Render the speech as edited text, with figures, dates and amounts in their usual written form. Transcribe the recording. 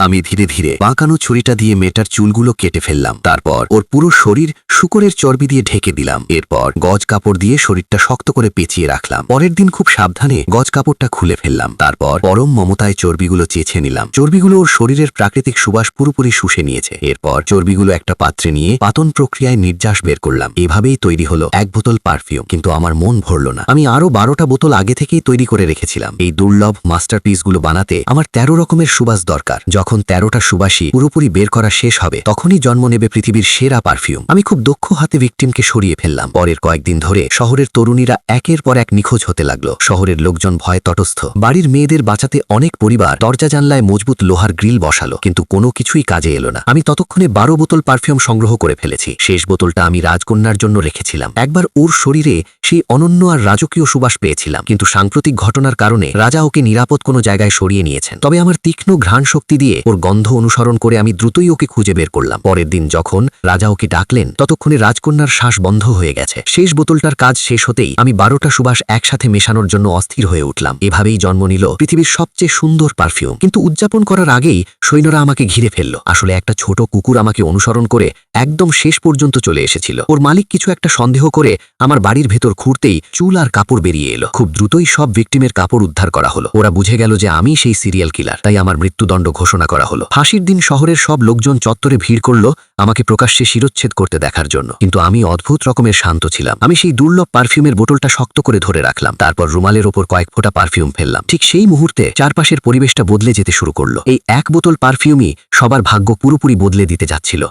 আমি ধীরে ধীরে বাঁকানো ছুরিটা দিয়ে মেয়েটার চুলগুলো কেটে ফেললাম। তারপর ওর পুরো শরীর শুকরের চর্বি দিয়ে ঢেকে দিলাম। এরপর গজ কাপড় দিয়ে শরীরটা শক্ত করে পেঁচিয়ে রাখলাম। পরের দিন খুব সাবধানে গজ কাপড়টা খুলে ফেললাম। তারপর পরম মমতায় চর্বিগুলো চেঁছে নিলাম। চর্বিগুলো ওর শরীরের প্রাকৃতিক সুবাস পুরোপুরি শুষে নিয়েছে। এরপর চর্বিগুলো একটা পাত্রে নিয়ে পাতন প্রক্রিয়ায় নির্যাস বের করলাম। এভাবেই তৈরি হলো 1 বোতল পারফিউম। কিন্তু আমার মন ভরল না। আমি আরো 12টা বোতল আগে থেকেই তৈরি করে রেখেছিলাম। এই দুর্লভ মাস্টারপিসগুলো বানাতে আমার 13 রকমের সুবাস দরকার। যখন 13টা সুবাসই পুরোপুরি বের করা শেষ হবে তখনই জন্ম নেবে পৃথিবীর সেরা পারফিউম। আমি খুব দক্ষ হাতে ভিকটিমকে সরিয়ে ফেললাম। পরের কয়েকদিন ধরে শহরের তরুণীরা একের পর এক নিখোঁজ হতে লাগলো। শহরের লোকজন ভয়ে তটস্থ। বাড়ির মেয়েদের বাঁচাতে অনেক পরিবার দরজা জানলায় মজবুত লোহার গ্রিল বসালো, কিন্তু কোনো কিছুই কাজে এলো না। আমি ততক্ষণে 12 বোতল পারফিউম সংগ্রহ করে ফেলেছি। শেষ বোতলটা আমি রাজকন্যার জন্য রেখেছিলাম। একবার ওর শরীরে সেই অনন্য আর রাজকীয় সুবাস পেয়েছিলাম, কিন্তু সাম্প্রতিক ঘটনার কারণে রাজা ওকে নিরাপদ কোনো জায়গায় সরিয়ে নিয়েছেন। তবে আমার তীক্ষ্ণ ঘ্রাণ শক্তি দিয়ে ওর গন্ধ অনুসরণ করে আমি দ্রুতই ওকে খুঁজে বের করলাম। পরের দিন যখন রাজা ওকে ডাকলেন ততক্ষণে রাজকন্যার শ্বাস বন্ধ হয়ে গেছে। শেষ বোতলটার কাজ শেষ হতেই আমি 12টা সুবাস একসাথে মেশানোর জন্য অস্থির হয়ে উঠলাম। এভাবেই জন্ম নিল পৃথিবীর সবচেয়ে সুন্দর পারফিউম। কিন্তু উদযাপন করার আগেই সৈন্যরা আমাকে ঘিরে ফেলল। আসলে একটা ছোট কুকুর আমাকে অনুসরণ করে একদম শেষ পর্যন্ত চলে এসেছিল। ওর মালিক কিছু একটা সন্দেহ করে আমার বাড়ির ভেতর খুঁড়তেই চুল আর কাপড় বেরিয়ে এলো। খুব দ্রুতই সব ভিকটিমের কাপড় উদ্ধার করা হলো। ওরা বুঝে গেল যে আমি সেই সিরিয়াল কিলার, তাই আমার মৃত্যুদণ্ড ঘোষণা করা হলো। ফাঁসির দিন শহরের সব লোকজন চত্বরে ভিড় করলো আমাকে প্রকাশ্যে শিরচ্ছেদ করতে দেখার জন্য, কিন্তু আমি অদ্ভুত রকমের শান্ত ছিলাম। আমি সেই দুর্লভ পারফিউমের বোতলটা শক্ত করে ধরে রাখলাম। তারপর রুমালের ওপর কয়েক ফোঁটা পারফিউম ফেললাম। ঠিক সেই মুহূর্তে চারপাশের পরিবেশটা বদলে যেতে শুরু করলো। এই 1 বোতল পারফিউমই সবার ভাগ্য পুরোপুরি বদলে দিতে যাচ্ছিল।